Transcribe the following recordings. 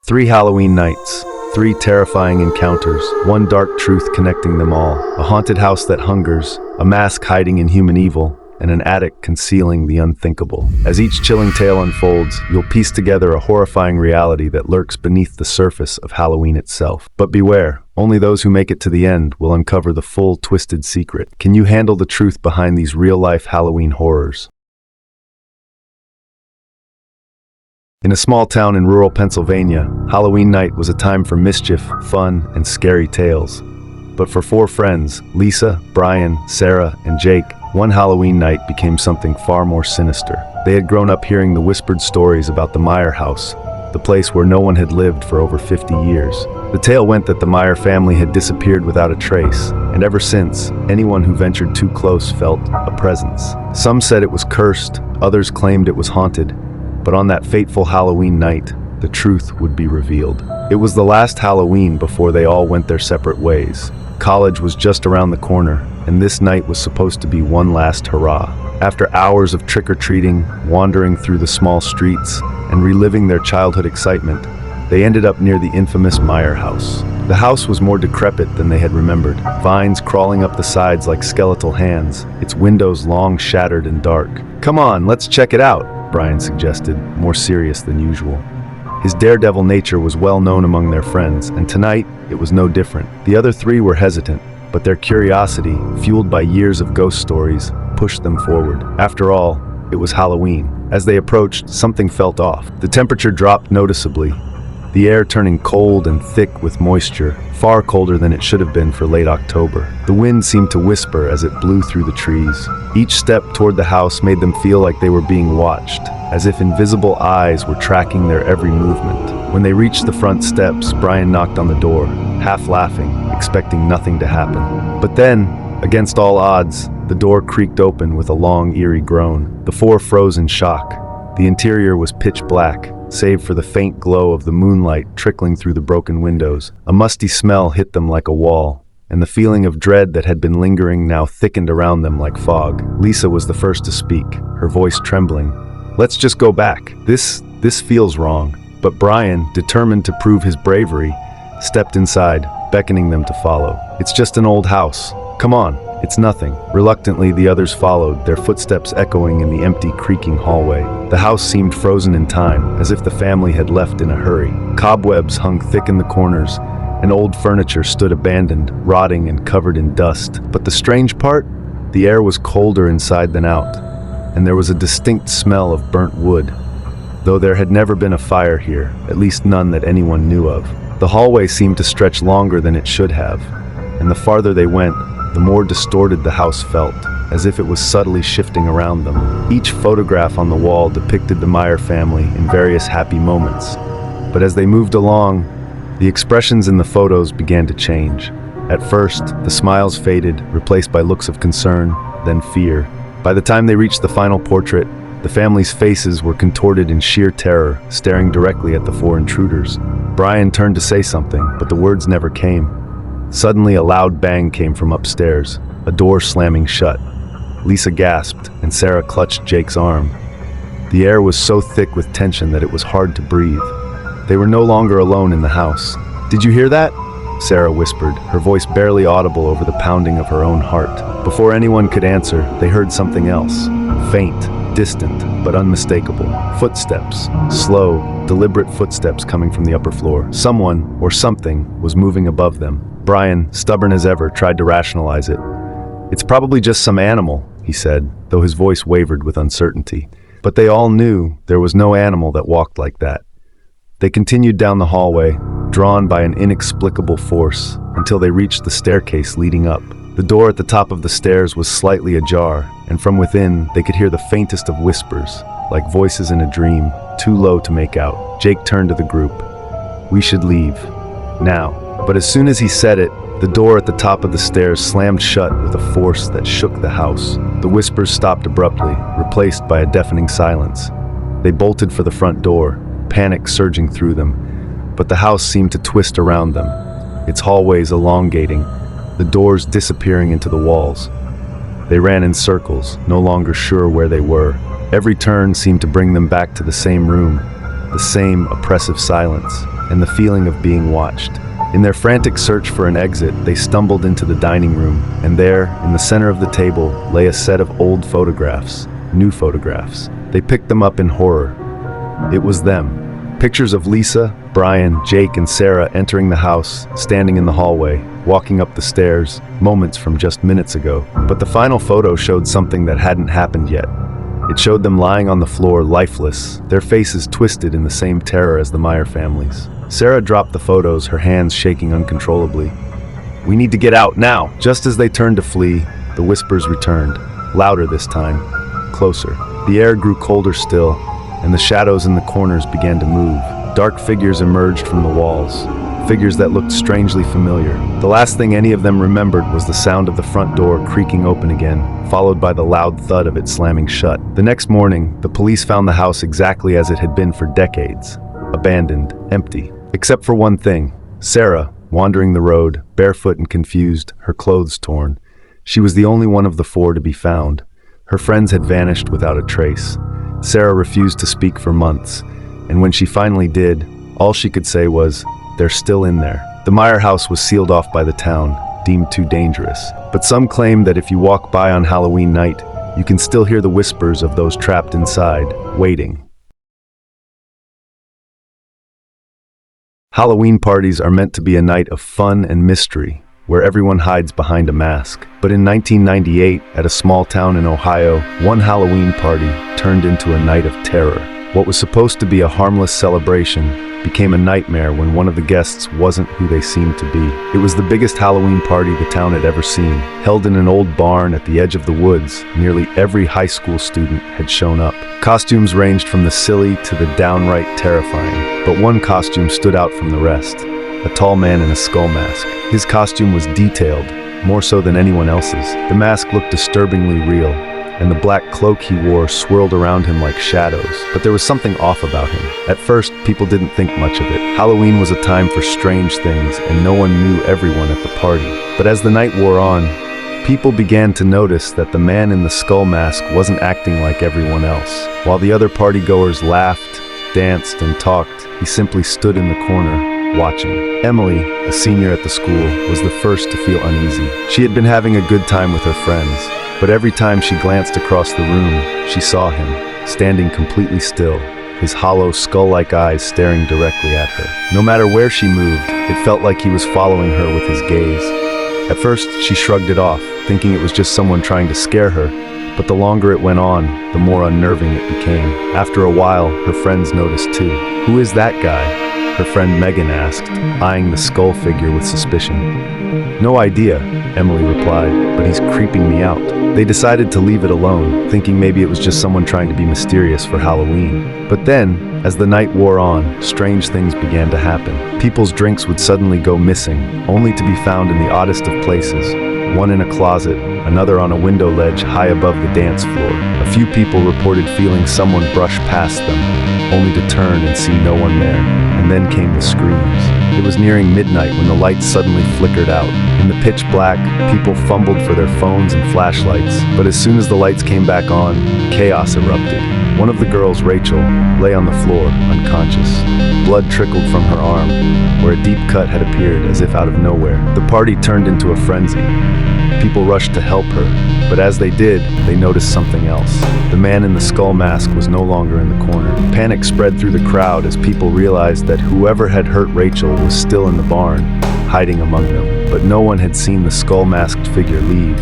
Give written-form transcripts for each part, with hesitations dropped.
3 Halloween nights, 3 terrifying encounters, one dark truth connecting them all, a haunted house that hungers, a mask hiding in human evil, and an attic concealing the unthinkable. As each chilling tale unfolds, you'll piece together a horrifying reality that lurks beneath the surface of Halloween itself. But beware, only those who make it to the end will uncover the full, twisted secret. Can you handle the truth behind these real-life Halloween horrors? In a small town in rural Pennsylvania, Halloween night was a time for mischief, fun, and scary tales. But for 4 friends, Lisa, Brian, Sarah, and Jake, one Halloween night became something far more sinister. They had grown up hearing the whispered stories about the Meyer house, the place where no one had lived for over 50 years. The tale went that the Meyer family had disappeared without a trace, and ever since, anyone who ventured too close felt a presence. Some said it was cursed, others claimed it was haunted. But on that fateful Halloween night, the truth would be revealed. It was the last Halloween before they all went their separate ways. College was just around the corner, and this night was supposed to be one last hurrah. After hours of trick-or-treating, wandering through the small streets, and reliving their childhood excitement, they ended up near the infamous Meyer house. The house was more decrepit than they had remembered, vines crawling up the sides like skeletal hands, its windows long shattered and dark. "Come on, let's check it out," Brian suggested, more serious than usual. His daredevil nature was well known among their friends, and tonight it was no different. The other 3 were hesitant, but their curiosity, fueled by years of ghost stories, pushed them forward. After all, it was Halloween. As they approached, something felt off. The temperature dropped noticeably, the air turning cold and thick with moisture, far colder than it should have been for late October. The wind seemed to whisper as it blew through the trees. Each step toward the house made them feel like they were being watched, as if invisible eyes were tracking their every movement. When they reached the front steps, Brian knocked on the door, half laughing, expecting nothing to happen. But then, against all odds, the door creaked open with a long, eerie groan. The 4 froze in shock. The interior was pitch black, save for the faint glow of the moonlight trickling through the broken windows. A musty smell hit them like a wall, and the feeling of dread that had been lingering now thickened around them like fog. Lisa was the first to speak, her voice trembling. "Let's just go back. This feels wrong." But Brian, determined to prove his bravery, stepped inside, beckoning them to follow. "It's just an old house. Come on, it's nothing." Reluctantly, the others followed, their footsteps echoing in the empty, creaking hallway. The house seemed frozen in time, as if the family had left in a hurry. Cobwebs hung thick in the corners, and old furniture stood abandoned, rotting and covered in dust. But the strange part? The air was colder inside than out, and there was a distinct smell of burnt wood, though there had never been a fire here, at least none that anyone knew of. The hallway seemed to stretch longer than it should have, and the farther they went, the more distorted the house felt, as if it was subtly shifting around them. Each photograph on the wall depicted the Meyer family in various happy moments. But as they moved along, the expressions in the photos began to change. At first, the smiles faded, replaced by looks of concern, then fear. By the time they reached the final portrait, the family's faces were contorted in sheer terror, staring directly at the 4 intruders. Brian turned to say something, but the words never came. Suddenly, a loud bang came from upstairs, a door slamming shut. Lisa gasped, and Sarah clutched Jake's arm. The air was so thick with tension that it was hard to breathe. They were no longer alone in the house. "Did you hear that?" Sarah whispered, her voice barely audible over the pounding of her own heart. Before anyone could answer, they heard something else. Faint, distant, but unmistakable. Footsteps. Slow, deliberate footsteps coming from the upper floor. Someone, or something, was moving above them. Brian, stubborn as ever, tried to rationalize it. "It's probably just some animal," he said, though his voice wavered with uncertainty. But they all knew there was no animal that walked like that. They continued down the hallway, drawn by an inexplicable force, until they reached the staircase leading up. The door at the top of the stairs was slightly ajar, and from within they could hear the faintest of whispers, like voices in a dream, too low to make out. Jake turned to the group. "We should leave. Now." But as soon as he said it, the door at the top of the stairs slammed shut with a force that shook the house. The whispers stopped abruptly, replaced by a deafening silence. They bolted for the front door, panic surging through them, but the house seemed to twist around them, its hallways elongating, the doors disappearing into the walls. They ran in circles, no longer sure where they were. Every turn seemed to bring them back to the same room, the same oppressive silence. and the feeling of being watched. In their frantic search for an exit, they stumbled into the dining room, and there, in the center of the table, lay a set of old photographs, new photographs. They picked them up in horror. It was them. Pictures of Lisa, Brian, Jake, and Sarah entering the house, standing in the hallway, walking up the stairs, moments from just minutes ago. But the final photo showed something that hadn't happened yet. It showed them lying on the floor, lifeless, their faces twisted in the same terror as the Meyer families. Sarah dropped the photos, her hands shaking uncontrollably. "We need to get out, now!" Just as they turned to flee, the whispers returned, louder this time, closer. The air grew colder still, and the shadows in the corners began to move. Dark figures emerged from the walls, figures that looked strangely familiar. The last thing any of them remembered was the sound of the front door creaking open again, followed by the loud thud of it slamming shut. The next morning, the police found the house exactly as it had been for decades, abandoned, empty. Except for one thing, Sarah, wandering the road, barefoot and confused, her clothes torn. She was the only one of the four to be found. Her friends had vanished without a trace. Sarah refused to speak for months, and when she finally did, all she could say was, "They're still in there." The Meyer house was sealed off by the town, deemed too dangerous. But some claim that if you walk by on Halloween night, you can still hear the whispers of those trapped inside, waiting. Halloween parties are meant to be a night of fun and mystery, where everyone hides behind a mask. But in 1998, at a small town in Ohio, one Halloween party turned into a night of terror. What was supposed to be a harmless celebration became a nightmare when one of the guests wasn't who they seemed to be. It was the biggest Halloween party the town had ever seen. Held in an old barn at the edge of the woods, nearly every high school student had shown up. Costumes ranged from the silly to the downright terrifying, but one costume stood out from the rest. A tall man in a skull mask. His costume was detailed, more so than anyone else's. The mask looked disturbingly real, and the black cloak he wore swirled around him like shadows. But there was something off about him. At first, people didn't think much of it. Halloween was a time for strange things, and no one knew everyone at the party. But as the night wore on, people began to notice that the man in the skull mask wasn't acting like everyone else. While the other partygoers laughed, danced, and talked, he simply stood in the corner, watching. Emily, a senior at the school, was the first to feel uneasy. She had been having a good time with her friends, but every time she glanced across the room, she saw him, standing completely still, his hollow, skull-like eyes staring directly at her. No matter where she moved, it felt like he was following her with his gaze. At first, she shrugged it off, thinking it was just someone trying to scare her, but the longer it went on, the more unnerving it became. After a while, her friends noticed too. "Who is that guy?" her friend Megan asked, eyeing the skull figure with suspicion. "No idea," Emily replied, "but he's creeping me out." They decided to leave it alone, thinking maybe it was just someone trying to be mysterious for Halloween. But then, as the night wore on, strange things began to happen. People's drinks would suddenly go missing, only to be found in the oddest of places. One in a closet, another on a window ledge high above the dance floor. A few people reported feeling someone brush past them, only to turn and see no one there. And then came the screams. It was nearing midnight when the lights suddenly flickered out. In the pitch black, people fumbled for their phones and flashlights, but as soon as the lights came back on, chaos erupted. One of the girls, Rachel, lay on the floor, unconscious. Blood trickled from her arm, where a deep cut had appeared as if out of nowhere. The party turned into a frenzy. People rushed to help her, but as they did, they noticed something else. The man in the skull mask was no longer in the corner. Panic spread through the crowd as people realized that whoever had hurt Rachel was still in the barn, hiding among them. But no one had seen the skull-masked figure leave,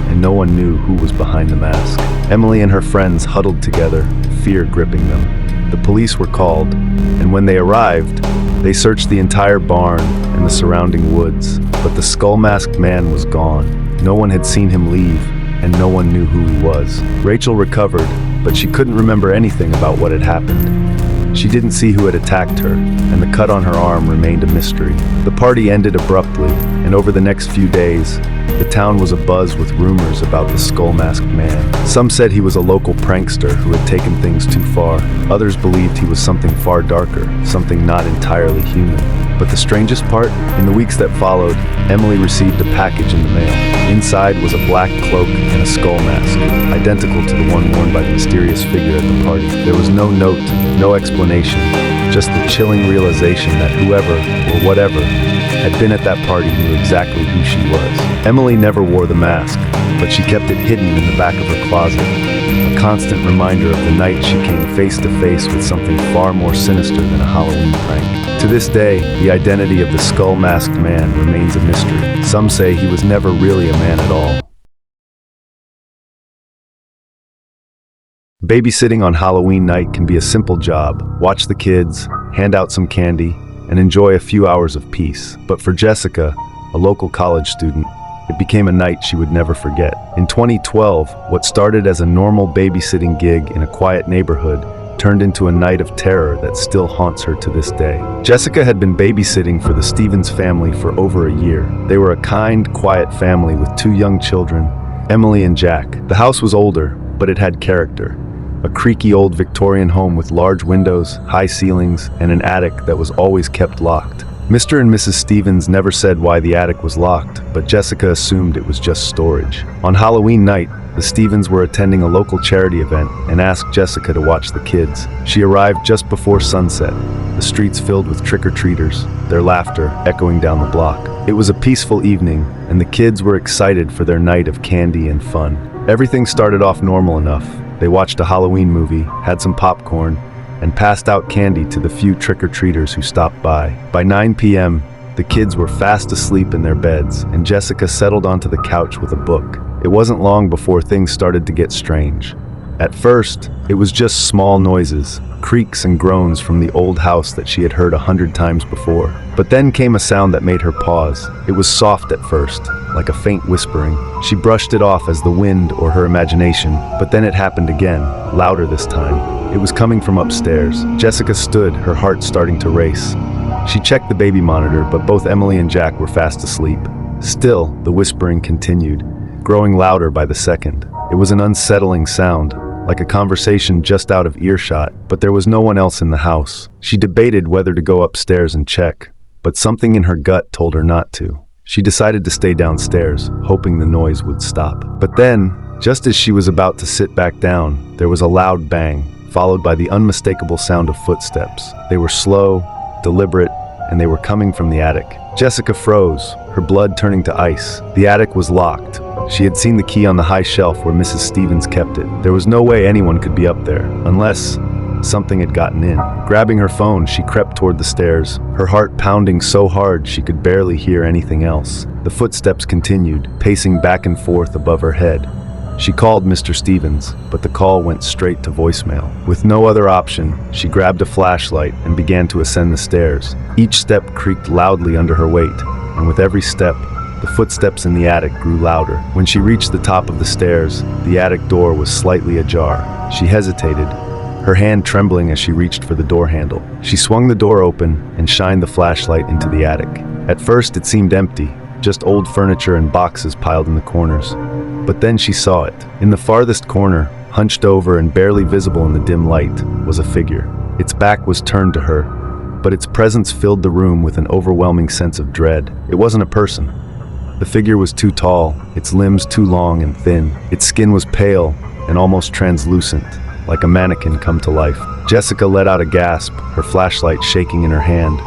and no one knew who was behind the mask. Emily and her friends huddled together, fear gripping them. The police were called, and when they arrived, they searched the entire barn and the surrounding woods, but the skull-masked man was gone. No one had seen him leave, and no one knew who he was. Rachel recovered, but she couldn't remember anything about what had happened. She didn't see who had attacked her, and the cut on her arm remained a mystery. The party ended abruptly, and over the next few days, the town was abuzz with rumors about the skull-masked man. Some said he was a local prankster who had taken things too far. Others believed he was something far darker, something not entirely human. But the strangest part? In the weeks that followed, Emily received a package in the mail. Inside was a black cloak and a skull mask, identical to the one worn by the mysterious figure at the party. There was no note, no explanation, just the chilling realization that whoever, or whatever, had been at that party knew exactly who she was. Emily never wore the mask, but she kept it hidden in the back of her closet, a constant reminder of the night she came face to face with something far more sinister than a Halloween prank. To this day, the identity of the skull-masked man remains a mystery. Some say he was never really a man at all. Babysitting on Halloween night can be a simple job. Watch the kids, hand out some candy, and enjoy a few hours of peace. But for Jessica, a local college student, it became a night she would never forget. In 2012, what started as a normal babysitting gig in a quiet neighborhood turned into a night of terror that still haunts her to this day. Jessica had been babysitting for the Stevens family for over a year. They were a kind, quiet family with 2 young children, Emily and Jack. The house was older, but it had character. A creaky old Victorian home with large windows, high ceilings, and an attic that was always kept locked. Mr. and Mrs. Stevens never said why the attic was locked, but Jessica assumed it was just storage. On Halloween night, the Stevens were attending a local charity event and asked Jessica to watch the kids. She arrived just before sunset, the streets filled with trick-or-treaters, their laughter echoing down the block. It was a peaceful evening, and the kids were excited for their night of candy and fun. Everything started off normal enough. They watched a Halloween movie, had some popcorn, and passed out candy to the few trick-or-treaters who stopped by. By 9 p.m., the kids were fast asleep in their beds, and Jessica settled onto the couch with a book. It wasn't long before things started to get strange. At first, it was just small noises, creaks and groans from the old house that she had heard 100 times before. But then came a sound that made her pause. It was soft at first, like a faint whispering. She brushed it off as the wind or her imagination, but then it happened again, louder this time. It was coming from upstairs. Jessica stood, her heart starting to race. She checked the baby monitor, but both Emily and Jack were fast asleep. Still, the whispering continued, growing louder by the second. It was an unsettling sound, like a conversation just out of earshot, but there was no one else in the house. She debated whether to go upstairs and check, but something in her gut told her not to. She decided to stay downstairs, hoping the noise would stop. But then, just as she was about to sit back down, there was a loud bang, followed by the unmistakable sound of footsteps. They were slow, deliberate, and they were coming from the attic. Jessica froze, her blood turning to ice. The attic was locked. She had seen the key on the high shelf where Mrs. Stevens kept it. There was no way anyone could be up there, unless something had gotten in. Grabbing her phone, she crept toward the stairs, her heart pounding so hard she could barely hear anything else. The footsteps continued, pacing back and forth above her head. She called Mr. Stevens, but the call went straight to voicemail. With no other option, she grabbed a flashlight and began to ascend the stairs. Each step creaked loudly under her weight, and with every step, the footsteps in the attic grew louder. When she reached the top of the stairs, the attic door was slightly ajar. She hesitated, her hand trembling as she reached for the door handle. She swung the door open and shined the flashlight into the attic. At first, it seemed empty, just old furniture and boxes piled in the corners. But then she saw it. In the farthest corner, hunched over and barely visible in the dim light, was a figure. Its back was turned to her, but its presence filled the room with an overwhelming sense of dread. It wasn't a person. The figure was too tall, its limbs too long and thin. Its skin was pale and almost translucent, like a mannequin come to life. Jessica let out a gasp, her flashlight shaking in her hand.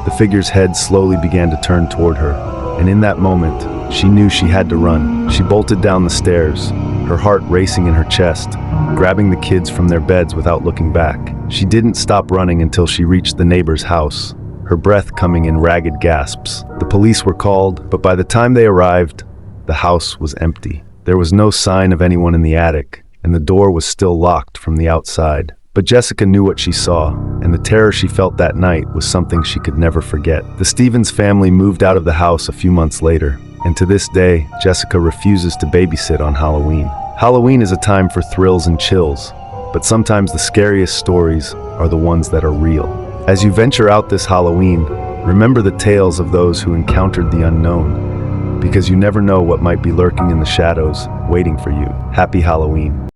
The figure's head slowly began to turn toward her, and in that moment, she knew she had to run. She bolted down the stairs, her heart racing in her chest, grabbing the kids from their beds without looking back. She didn't stop running until she reached the neighbor's house, her breath coming in ragged gasps. The police were called, but by the time they arrived, the house was empty. There was no sign of anyone in the attic, and the door was still locked from the outside. But Jessica knew what she saw, and the terror she felt that night was something she could never forget. The Stevens family moved out of the house a few months later, and to this day, Jessica refuses to babysit on Halloween. Halloween is a time for thrills and chills, but sometimes the scariest stories are the ones that are real. As you venture out this Halloween, remember the tales of those who encountered the unknown, because you never know what might be lurking in the shadows, waiting for you. Happy Halloween.